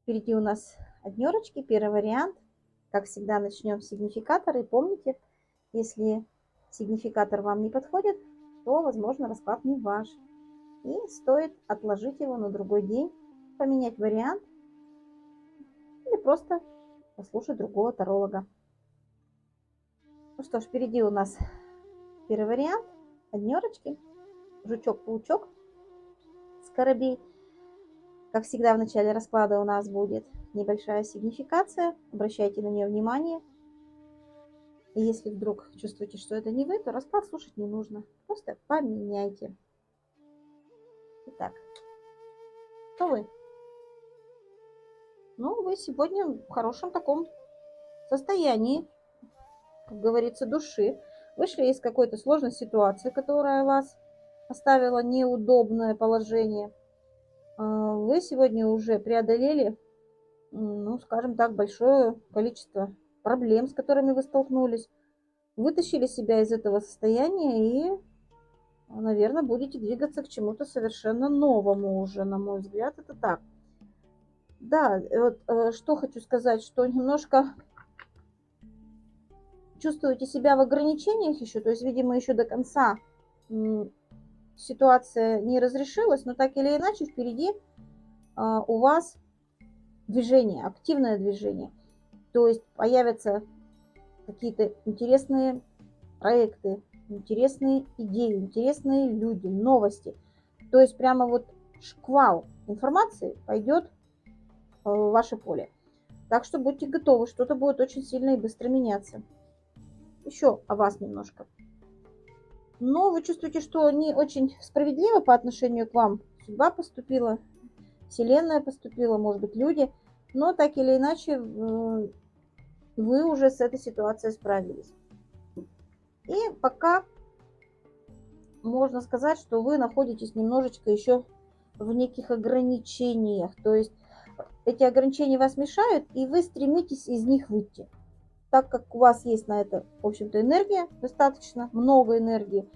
Впереди у нас однерочки, первый вариант. Как всегда, начнем с сигнификатора. И помните, если сигнификатор вам не подходит, то, возможно, расклад не ваш. И стоит отложить его на другой день, поменять вариант или просто послушать другого таролога. Ну что ж, впереди у нас первый вариант. Однерочки, жучок-паучок, скоробей. Как всегда, в начале расклада у нас будет небольшая сигнификация. Обращайте на нее внимание. И если вдруг чувствуете, что это не вы, то расклад слушать не нужно. Просто поменяйте. Итак, кто вы? Ну, вы сегодня в хорошем таком состоянии, как говорится, души. Вышли из какой-то сложной ситуации, которая вас оставила неудобное положение. Вы сегодня уже преодолели, ну, скажем так, большое количество проблем, с которыми вы столкнулись. Вытащили себя из этого состояния и, наверное, будете двигаться к чему-то совершенно новому уже, на мой взгляд, это так. Да, вот что хочу сказать, что немножко чувствуете себя в ограничениях еще, то есть, видимо, еще до конца ситуация не разрешилась, но так или иначе впереди у вас движение, активное движение. То есть появятся какие-то интересные проекты, интересные идеи, интересные люди, новости. То есть прямо вот шквал информации пойдет в ваше поле. Так что будьте готовы, что-то будет очень сильно и быстро меняться. Еще о вас немножко. Но вы чувствуете, что не очень справедливо по отношению к вам судьба поступила, Вселенная поступила, может быть, люди. Но так или иначе вы уже с этой ситуацией справились. И пока можно сказать, что вы находитесь немножечко еще в неких ограничениях. То есть эти ограничения вас мешают, и вы стремитесь из них выйти. Так как у вас есть на это, в общем-то, энергия, достаточно много энергии,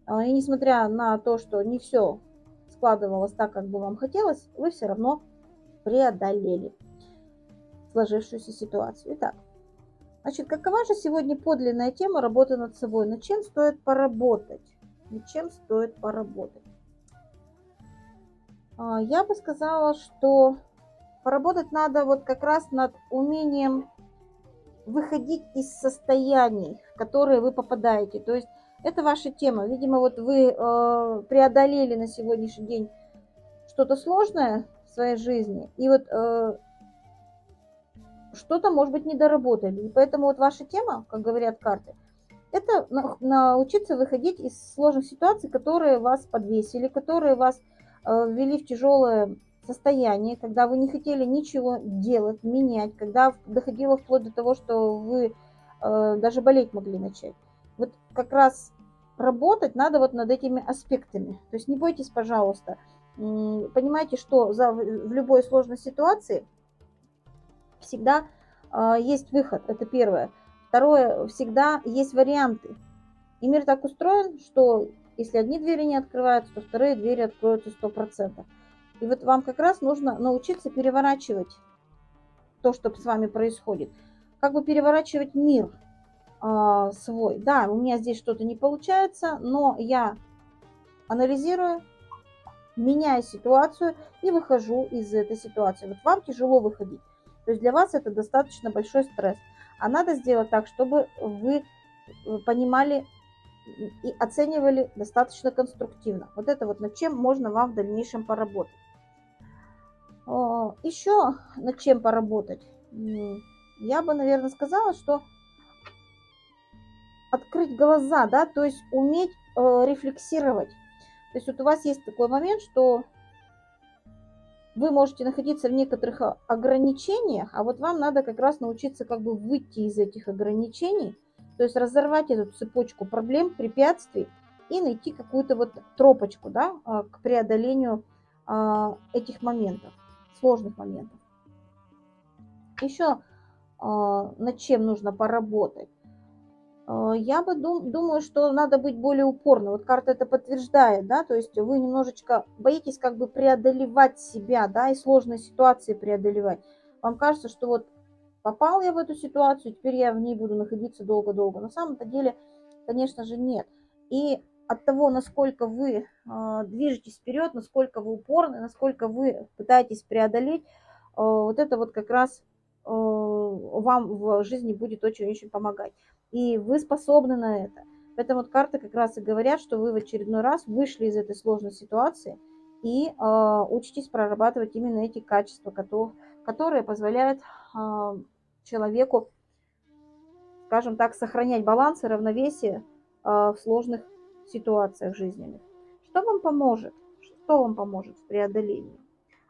и несмотря на то, что не все складывалось так, как бы вам хотелось, вы все равно преодолели сложившуюся ситуацию. Итак, значит, какова же сегодня подлинная тема работы над собой? Над чем стоит поработать? Над чем стоит поработать? Я бы сказала, что поработать надо вот как раз над умением выходить из состояний, в которые вы попадаете. То есть это ваша тема. Видимо, вот вы преодолели на сегодняшний день что-то сложное в своей жизни, и вот что-то, может быть, не доработали. И поэтому вот ваша тема, как говорят карты, это научиться выходить из сложных ситуаций, которые вас подвесили, которые вас ввели в тяжелое состояние, когда вы не хотели ничего делать, менять, когда доходило вплоть до того, что вы даже болеть могли начать. Вот как раз работать надо вот над этими аспектами. То есть не бойтесь, пожалуйста. Понимайте, что в любой сложной ситуации всегда есть выход, это первое. Второе, всегда есть варианты. И мир так устроен, что если одни двери не открываются, то вторые двери откроются 100%. И вот вам как раз нужно научиться переворачивать то, что с вами происходит. Как бы переворачивать мир свой. Да, у меня здесь что-то не получается, но я анализирую, меняю ситуацию и выхожу из этой ситуации. Вот вам тяжело выходить. То есть для вас это достаточно большой стресс. А надо сделать так, чтобы вы понимали и оценивали достаточно конструктивно. Вот это вот над чем можно вам в дальнейшем поработать. Еще над чем поработать? Я бы, наверное, сказала, что открыть глаза, да, то есть уметь рефлексировать. То есть вот у вас есть такой момент, что вы можете находиться в некоторых ограничениях, а вот вам надо как раз научиться как бы выйти из этих ограничений, то есть разорвать эту цепочку проблем, препятствий и найти какую-то вот тропочку, да, к преодолению этих моментов, сложных моментов. Еще над чем нужно поработать? Я бы думаю, что надо быть более упорным. Вот карта это подтверждает, да, то есть вы немножечко боитесь как бы преодолевать себя, да, и сложные ситуации преодолевать. Вам кажется, что вот попал я в эту ситуацию, теперь я в ней буду находиться долго-долго. На самом-то деле, конечно же, нет. И от того, насколько вы движетесь вперед, насколько вы упорны, насколько вы пытаетесь преодолеть, вот это вот как раз вам в жизни будет очень-очень помогать. И вы способны на это. Поэтому вот карты как раз и говорят, что вы в очередной раз вышли из этой сложной ситуации и учитесь прорабатывать именно эти качества, которые позволяют человеку, скажем так, сохранять баланс и равновесие в сложных ситуациях жизненных. Что вам поможет? Что вам поможет в преодолении?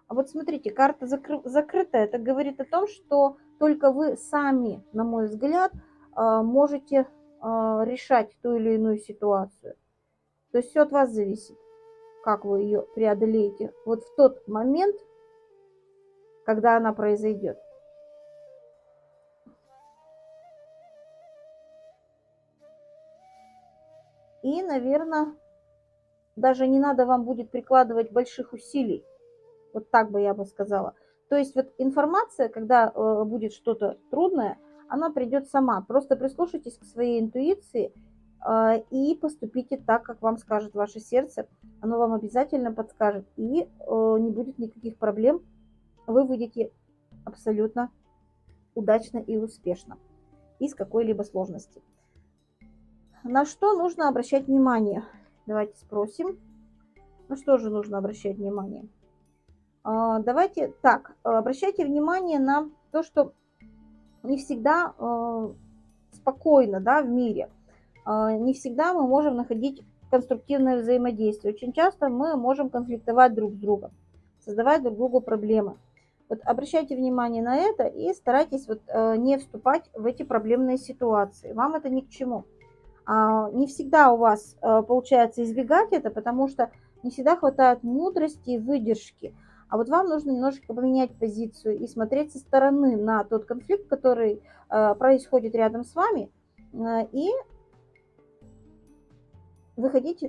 А вот смотрите, карта закрытая. Это говорит о том, что только вы сами, на мой взгляд, можете решать ту или иную ситуацию. То есть все от вас зависит, как вы ее преодолеете вот в тот момент, когда она произойдет. И, наверное, даже не надо вам будет прикладывать больших усилий. Вот так бы я бы сказала. То есть вот информация, когда будет что-то трудное, она придет сама. Просто прислушайтесь к своей интуиции и поступите так, как вам скажет ваше сердце. Оно вам обязательно подскажет. И не будет никаких проблем. Вы выйдете абсолютно удачно и успешно из какой-либо сложности. На что нужно обращать внимание? Давайте спросим. На что же нужно обращать внимание? Давайте так, обращайте внимание на то, что не всегда спокойно, да, в мире. Не всегда мы можем находить конструктивное взаимодействие. Очень часто мы можем конфликтовать друг с другом, создавать друг другу проблемы. Вот обращайте внимание на это и старайтесь вот не вступать в эти проблемные ситуации. Вам это ни к чему. Не всегда у вас получается избегать это, потому что не всегда хватает мудрости и выдержки. А вот вам нужно немножечко поменять позицию и смотреть со стороны на тот конфликт, который происходит рядом с вами, и выходить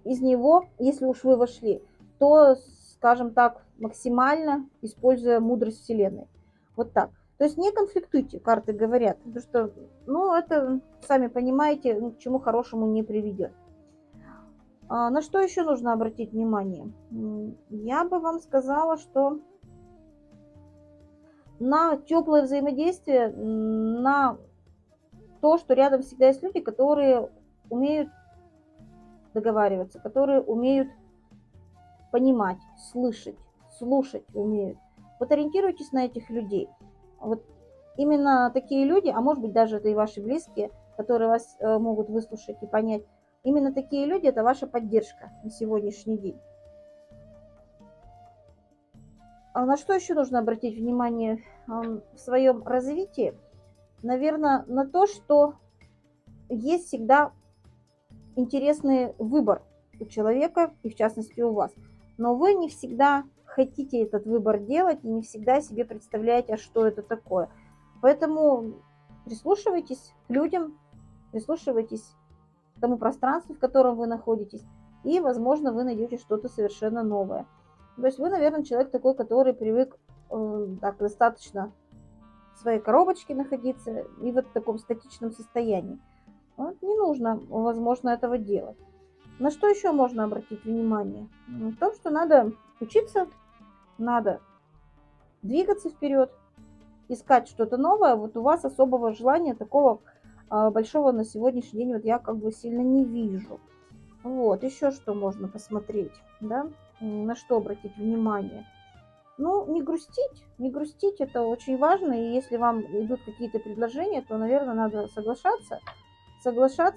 из него, если уж вы вошли, то, скажем так, максимально используя мудрость Вселенной. Вот так. То есть не конфликтуйте, карты говорят, потому что, ну, это, сами понимаете, к чему хорошему не приведет. На что еще нужно обратить внимание? Я бы вам сказала, что на теплое взаимодействие, на то, что рядом всегда есть люди, которые умеют договариваться, которые умеют понимать, слышать, слушать умеют. Вот ориентируйтесь на этих людей. Вот именно такие люди, а может быть даже это и ваши близкие, которые вас могут выслушать и понять, именно такие люди – это ваша поддержка на сегодняшний день. А на что еще нужно обратить внимание в своем развитии? Наверное, на то, что есть всегда интересный выбор у человека и в частности у вас. Но вы не всегда хотите этот выбор делать и не всегда себе представляете, а что это такое. Поэтому прислушивайтесь к людям, прислушивайтесь к тому пространству, в котором вы находитесь, и, возможно, вы найдете что-то совершенно новое. То есть вы, наверное, человек такой, который привык так достаточно в своей коробочке находиться и вот в таком статичном состоянии. Вот не нужно, возможно, этого делать. На что еще можно обратить внимание? В том, что надо учиться, надо двигаться вперед, искать что-то новое. Вот у вас особого желания такого большого на сегодняшний день вот я как бы сильно не вижу. Вот, еще что можно посмотреть, да, на что обратить внимание. Ну, не грустить, это очень важно, и если вам идут какие-то предложения, то, наверное, надо соглашаться,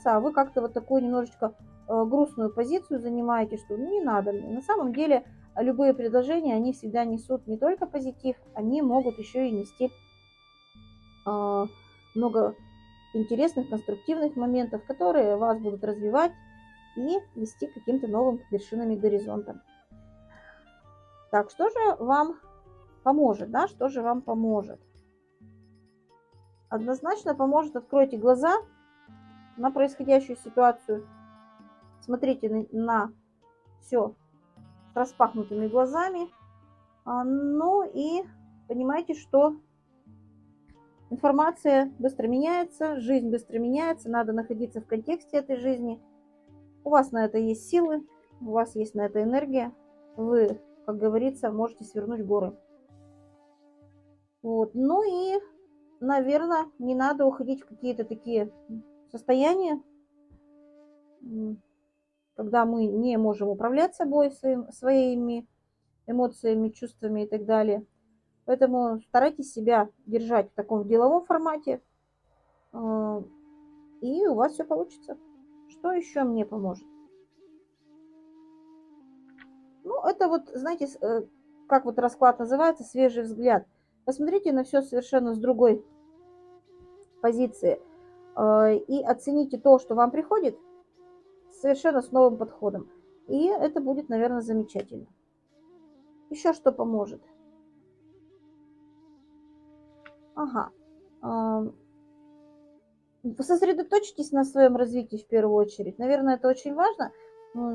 а вы как-то вот такую немножечко грустную позицию занимаете, что ну, не надо мне. На самом деле, любые предложения, они всегда несут не только позитив, они могут еще и нести много интересных, конструктивных моментов, которые вас будут развивать и вести к каким-то новым вершинам и горизонтам. Так, что же вам поможет, да, что же вам поможет? Однозначно поможет, откройте глаза на происходящую ситуацию. Смотрите на все с распахнутыми глазами. Ну и понимаете, что информация быстро меняется, жизнь быстро меняется, надо находиться в контексте этой жизни. У вас на это есть силы, у вас есть на это энергия. Вы, как говорится, можете свернуть горы. Вот. Ну и, наверное, не надо уходить в какие-то такие состояния, когда мы не можем управлять собой, своими эмоциями, чувствами и так далее. Поэтому старайтесь себя держать в таком деловом формате, и у вас все получится. Что еще мне поможет? Ну, это вот, знаете, как вот расклад называется, свежий взгляд. Посмотрите на все совершенно с другой позиции и оцените то, что вам приходит, совершенно с новым подходом. И это будет, наверное, замечательно. Еще что поможет? Ага. Сосредоточьтесь на своем развитии в первую очередь. Наверное, это очень важно,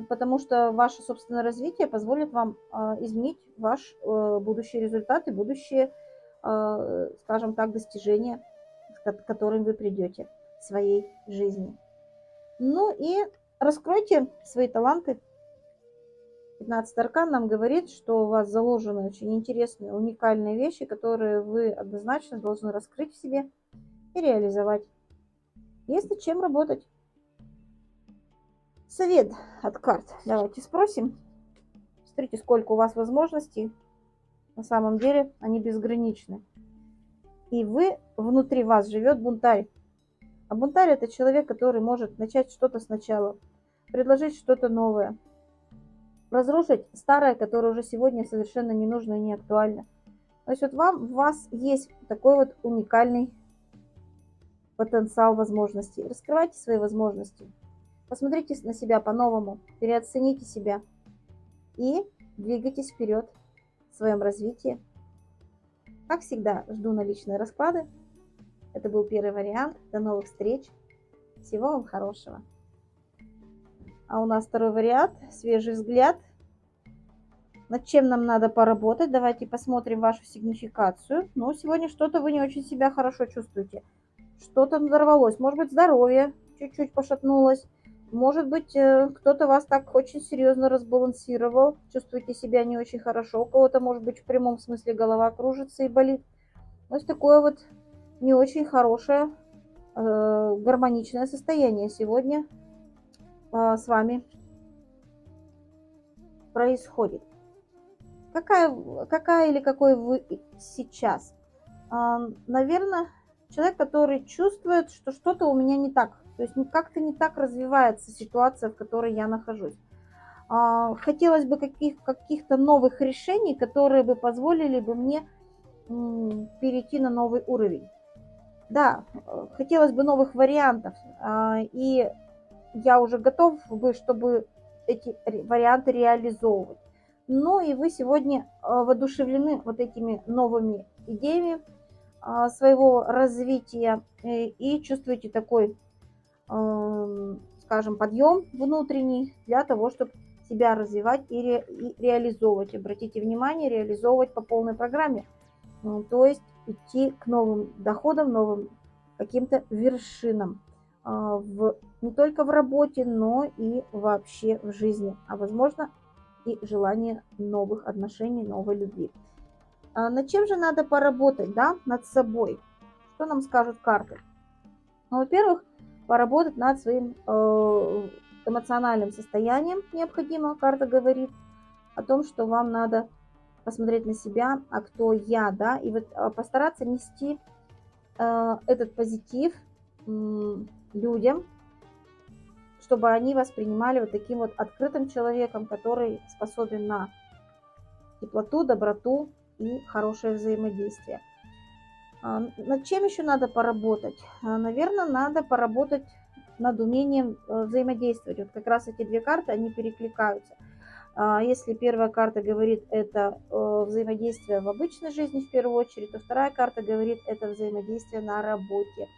потому что ваше собственное развитие позволит вам изменить ваш будущий результат и будущие, скажем так, достижения, к которым вы придете в своей жизни. Ну и раскройте свои таланты. 15-й аркан нам говорит, что у вас заложены очень интересные, уникальные вещи, которые вы однозначно должны раскрыть в себе и реализовать. Есть над чем работать. Совет от карт. Давайте спросим. Смотрите, сколько у вас возможностей. На самом деле они безграничны. И вы, внутри вас живет бунтарь. А бунтарь — это человек, который может начать что-то сначала, предложить что-то новое, разрушить старое, которое уже сегодня совершенно не нужно и не актуально. То есть вот у вас есть такой вот уникальный потенциал возможностей. Раскрывайте свои возможности. Посмотрите на себя по-новому, переоцените себя и двигайтесь вперед в своем развитии. Как всегда, жду на личные расклады. Это был первый вариант. До новых встреч. Всего вам хорошего. А у нас второй вариант. Свежий взгляд. Над чем нам надо поработать? Давайте посмотрим вашу сигнификацию. Ну, сегодня что-то вы не очень себя хорошо чувствуете. Что-то надорвалось. Может быть, здоровье чуть-чуть пошатнулось. Может быть, кто-то вас так очень серьезно разбалансировал. Чувствуете себя не очень хорошо. У кого-то, может быть, в прямом смысле голова кружится и болит. То есть такое вот не очень хорошее, гармоничное состояние сегодня с вами происходит. Какая или какой вы сейчас? Наверное, человек, который чувствует, что что-то у меня не так. То есть как-то не так развивается ситуация, в которой я нахожусь. Хотелось бы каких-то новых решений, которые бы позволили бы мне перейти на новый уровень. Да, хотелось бы новых вариантов. И я уже готов бы, чтобы эти варианты реализовывать. Ну и вы сегодня воодушевлены вот этими новыми идеями своего развития и чувствуете такой, скажем, подъем внутренний для того, чтобы себя развивать и реализовывать. Обратите внимание, реализовывать по полной программе. То есть идти к новым доходам, новым каким-то вершинам. Не только в работе, но и вообще в жизни. А возможно и желание новых отношений, новой любви. Над чем же надо поработать, да? Над собой. Что нам скажут карты? Ну, во-первых, поработать над своим эмоциональным состоянием необходимо. Карта говорит о том, что вам надо посмотреть на себя, а кто я, да, и вот постараться нести этот позитив людям, чтобы они воспринимали вот таким вот открытым человеком, который способен на теплоту, доброту и хорошее взаимодействие. Над чем еще надо поработать? Наверное, надо поработать над умением взаимодействовать. Вот как раз эти две карты, они перекликаются. Если первая карта говорит это взаимодействие в обычной жизни в первую очередь, то вторая карта говорит это взаимодействие на работе.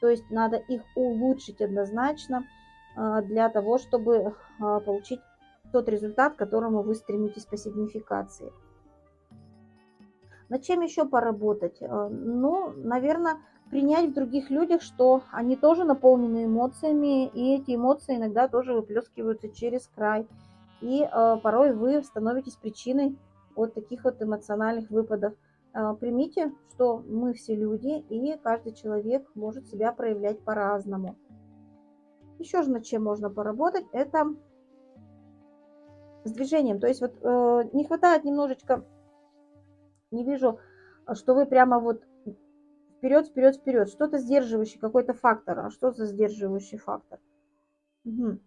То есть надо их улучшить однозначно для того, чтобы получить тот результат, к которому вы стремитесь по сигнификации. Над чем еще поработать? Ну, наверное, принять в других людях, что они тоже наполнены эмоциями, и эти эмоции иногда тоже выплескиваются через край. И порой вы становитесь причиной вот таких вот эмоциональных выпадов. Примите, что мы все люди, и каждый человек может себя проявлять по-разному. Еще же над чем можно поработать, это с движением. То есть вот не хватает немножечко, не вижу, что вы прямо вот вперед, вперед, вперед. Что-то сдерживающий какой-то фактор. А что за сдерживающий фактор? Угу.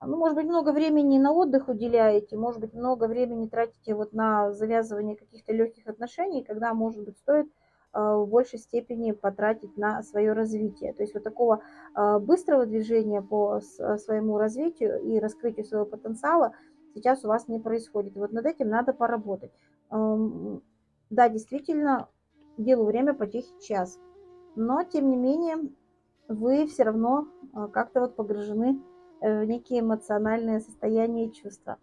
Ну, может быть, много времени на отдых уделяете, может быть, много времени тратите вот на завязывание каких-то легких отношений, когда, может быть, стоит в большей степени потратить на свое развитие. То есть вот такого быстрого движения по своему развитию и раскрытию своего потенциала сейчас у вас не происходит. Вот над этим надо поработать. Да, действительно, делу время потехи час, но, тем не менее, вы все равно как-то вот погружены в некие эмоциональные состояния и чувства.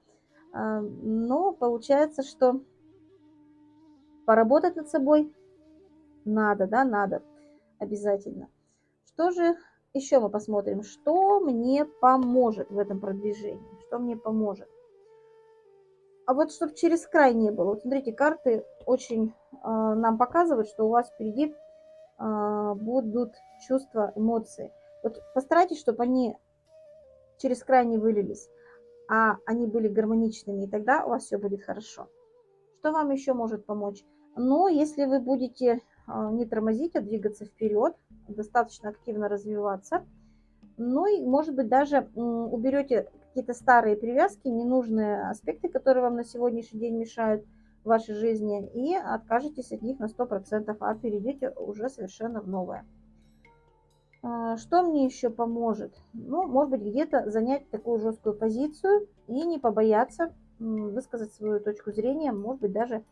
Но получается, что поработать над собой надо, да, надо обязательно. Что же еще мы посмотрим? Что мне поможет в этом продвижении? Что мне поможет? А вот чтобы через край не было. Вот смотрите, карты очень нам показывают, что у вас впереди будут чувства, эмоции. Вот постарайтесь, чтобы они через край не вылились, а они были гармоничными, и тогда у вас все будет хорошо. Что вам еще может помочь? Ну, если вы будете не тормозить, а двигаться вперед, достаточно активно развиваться, ну и, может быть, даже уберете какие-то старые привязки, ненужные аспекты, которые вам на сегодняшний день мешают в вашей жизни, и откажетесь от них на 100%, а перейдете уже совершенно в новое. Что мне еще поможет? Ну, может быть, где-то занять такую жесткую позицию и не побояться высказать свою точку зрения, может быть, даже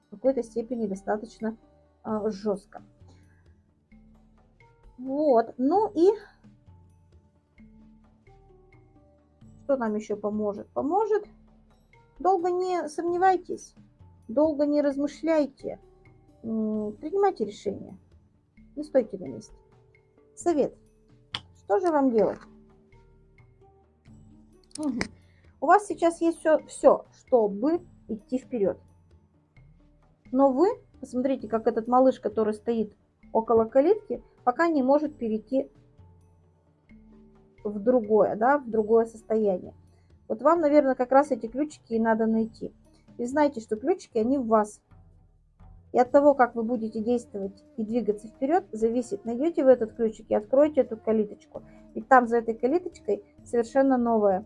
в какой-то степени достаточно жестко. Вот, ну и что нам еще поможет? Поможет, долго не сомневайтесь, долго не размышляйте, принимайте решения, не стойте на месте. Совет. Что же вам делать? Угу. У вас сейчас есть все, чтобы идти вперед. Но вы, посмотрите, как этот малыш, который стоит около калитки, пока не может перейти в другое, да, в другое состояние. Вот вам, наверное, как раз эти ключики и надо найти. И знаете, что ключики, они в вас. И от того, как вы будете действовать и двигаться вперед, зависит, найдете вы этот ключик и откроете эту калиточку. И там за этой калиточкой совершенно новое.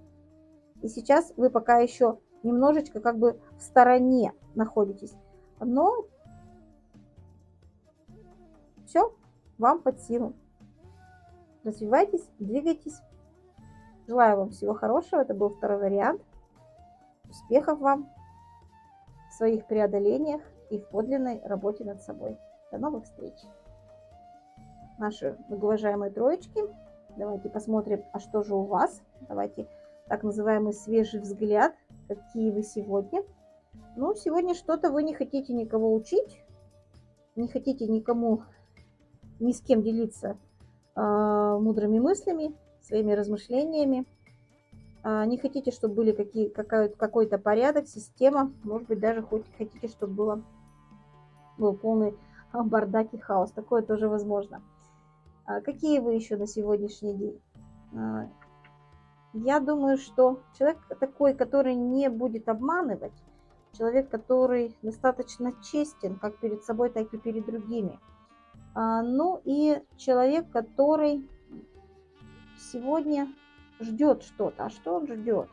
И сейчас вы пока еще немножечко как бы в стороне находитесь. Но все вам под силу. Развивайтесь, двигайтесь. Желаю вам всего хорошего. Это был второй вариант. Успехов вам в своих преодолениях и в подлинной работе над собой. До новых встреч. Наши многоуважаемые троечки. Давайте посмотрим, а что же у вас. Давайте так называемый свежий взгляд. Какие вы сегодня. Ну, сегодня что-то вы не хотите никого учить. Не хотите никому, ни с кем делиться мудрыми мыслями, своими размышлениями. Не хотите, чтобы были какой-то порядок, система. Может быть, даже хотите, чтобы был полный бардак и хаос. Такое тоже возможно. Какие вы еще на сегодняшний день? Я думаю, что человек такой, который не будет обманывать, человек, который достаточно честен, как перед собой, так и перед другими. Ну и человек, который сегодня ждет что-то. А что он ждет?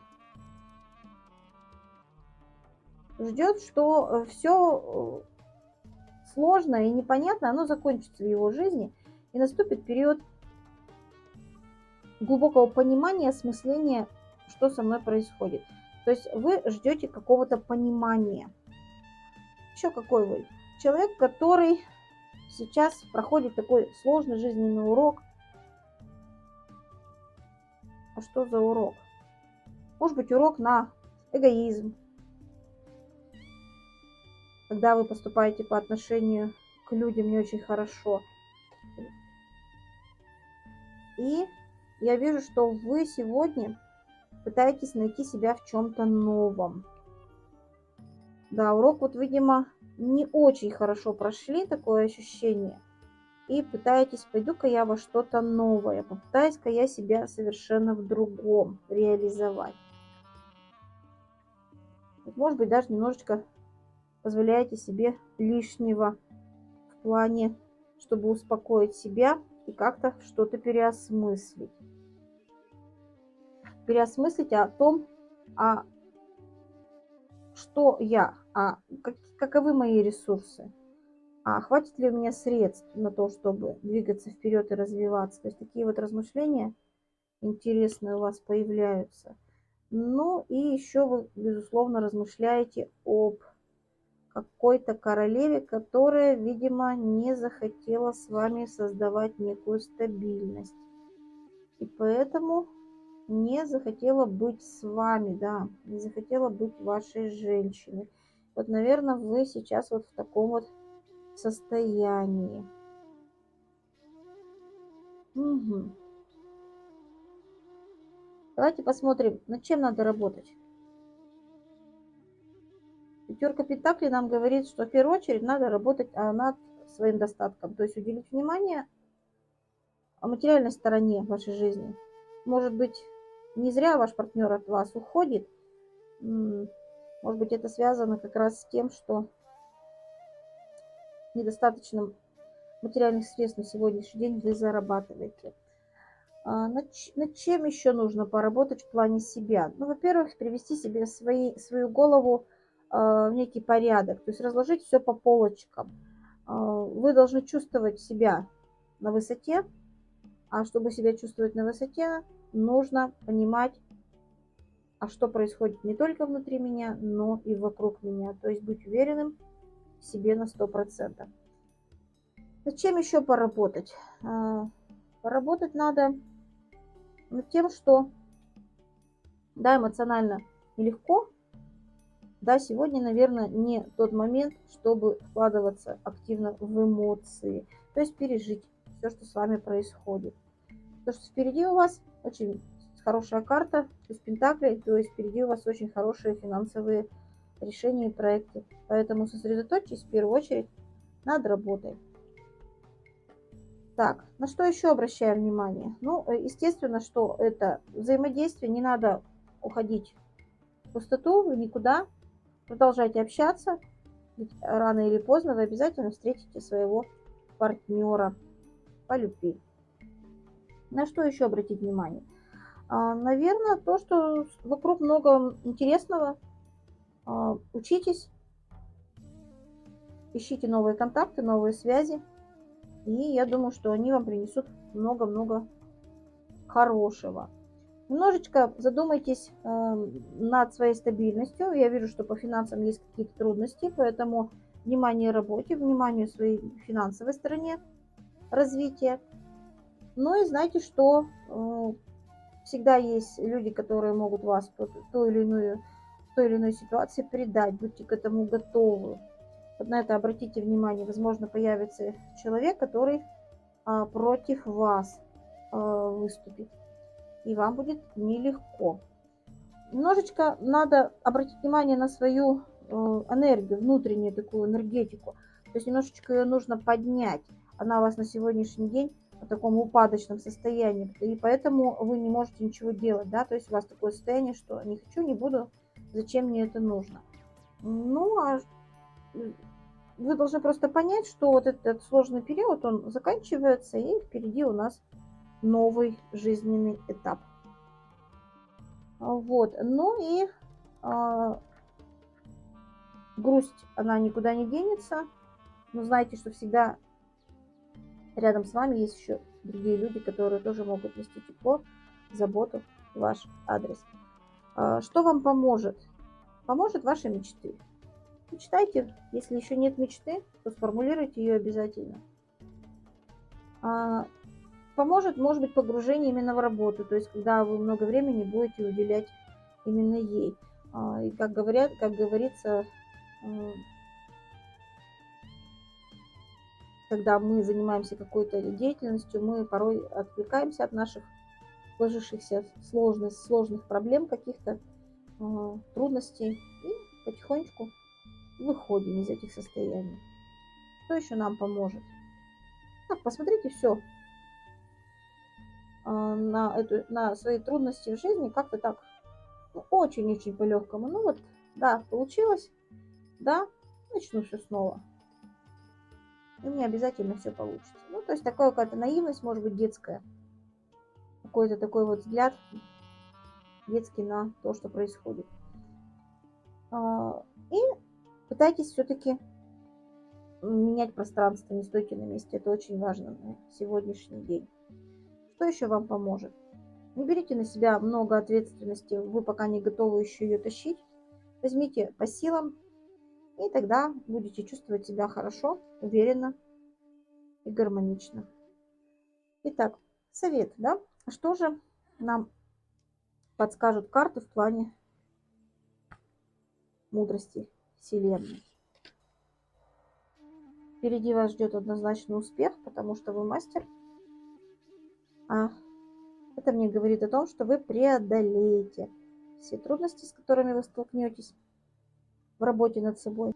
Ждет, что все сложное и непонятное, оно закончится в его жизни, и наступит период глубокого понимания, осмысления, что со мной происходит. То есть вы ждете какого-то понимания. Еще какой вы? Человек, который сейчас проходит такой сложный жизненный урок, А что за урок? Может быть, урок на эгоизм, когда вы поступаете по отношению к людям не очень хорошо. И я вижу, что вы сегодня пытаетесь найти себя в чем-то новом. Да, урок вот, видимо, не очень хорошо прошли, такое ощущение. И пытаетесь, пойду-ка я во что-то новое, попытаюсь-ка я себя совершенно в другом реализовать. Вот, может быть, даже немножечко позволяете себе лишнего в плане, чтобы успокоить себя и как-то что-то переосмыслить. Переосмыслить о том, что я, каковы мои ресурсы, хватит ли у меня средств на то, чтобы двигаться вперед и развиваться. То есть такие вот размышления интересные у вас появляются. Ну и еще вы, безусловно, размышляете об какой-то королеве, которая, видимо, не захотела с вами создавать некую стабильность. И поэтому не захотела быть с вами, да, не захотела быть вашей женщиной. Вот, наверное, вы сейчас вот в таком вот состоянии. Угу. Давайте посмотрим, над чем надо работать. Пятерка Пентаклей нам говорит, что в первую очередь надо работать над своим достатком, то есть уделить внимание материальной стороне вашей жизни. Может быть, не зря ваш партнер от вас уходит. Может быть, это связано как раз с тем, что недостаточно материальных средств на сегодняшний день вы зарабатываете. Над чем еще нужно поработать в плане себя? Ну, во-первых, привести себе свою голову в некий порядок, то есть разложить все по полочкам. Вы должны чувствовать себя на высоте, а чтобы себя чувствовать на высоте, нужно понимать, что происходит не только внутри меня, но и вокруг меня. То есть быть уверенным в себе на 100%. Над чем еще поработать? Поработать надо над тем, что, да, эмоционально нелегко, да, сегодня, наверное, не тот момент, чтобы вкладываться активно в эмоции, то есть пережить все, что с вами происходит. То, что впереди у вас очень хорошая карта, то есть Пентаклей, то есть впереди у вас очень хорошие финансовые решения и проекты. Поэтому сосредоточьтесь в первую очередь над работой. Так, на что еще обращаем внимание? Ну, естественно, что это взаимодействие, не надо уходить в пустоту, вы никуда. Продолжайте общаться, ведь рано или поздно вы обязательно встретите своего партнера по любви. На что еще обратить внимание? Наверное, то, что вокруг много интересного. Учитесь, ищите новые контакты, новые связи. И я думаю, что они вам принесут много-много хорошего. Немножечко задумайтесь над своей стабильностью. Я вижу, что по финансам есть какие-то трудности, поэтому внимание работе, внимание своей финансовой стороне развития. Ну и знайте, что всегда есть люди, которые могут вас в той или иной ситуации предать. Будьте к этому готовы. Вот на это обратите внимание. Возможно, появится человек, который против вас выступит. И вам будет нелегко. Немножечко надо обратить внимание на свою энергию, внутреннюю такую энергетику. То есть немножечко ее нужно поднять. Она у вас на сегодняшний день в таком упадочном состоянии. И поэтому вы не можете ничего делать. Да? То есть у вас такое состояние, что не хочу, не буду, зачем мне это нужно. Ну, а вы должны просто понять, что вот этот сложный период, он заканчивается, и впереди у нас новый жизненный этап. Вот. Ну и грусть, она никуда не денется. Но знайте, что всегда рядом с вами есть еще другие люди, которые тоже могут нести тепло, заботу в ваш адрес. Что вам поможет? Поможет ваши мечты. Мечтайте. Если еще нет мечты, то сформулируйте ее обязательно. Поможет, может быть, погружение именно в работу, то есть когда вы много времени будете уделять именно ей. И как говорится, когда мы занимаемся какой-то деятельностью, мы порой отвлекаемся от наших сложившихся сложных проблем, каких-то трудностей и потихонечку выходим из этих состояний. Что еще нам поможет? Так, посмотрите все на свои трудности в жизни как-то так, ну, очень-очень по-легкому. Ну вот, да, получилось, да, начну все снова. И не обязательно все получится. Ну, то есть такая какая-то наивность, может быть, детская. Какой-то такой вот взгляд детский на то, что происходит. И пытайтесь все-таки менять пространство, не стойте на месте. Это очень важно на сегодняшний день. Что еще вам поможет? Не берите на себя много ответственности, вы пока не готовы еще ее тащить. Возьмите по силам, и тогда будете чувствовать себя хорошо, уверенно и гармонично. Итак, совет, да? Что же нам подскажут карты в плане мудрости Вселенной? Впереди вас ждет однозначно успех, потому что вы мастер. А это мне говорит о том, что вы преодолеете все трудности, с которыми вы столкнетесь в работе над собой.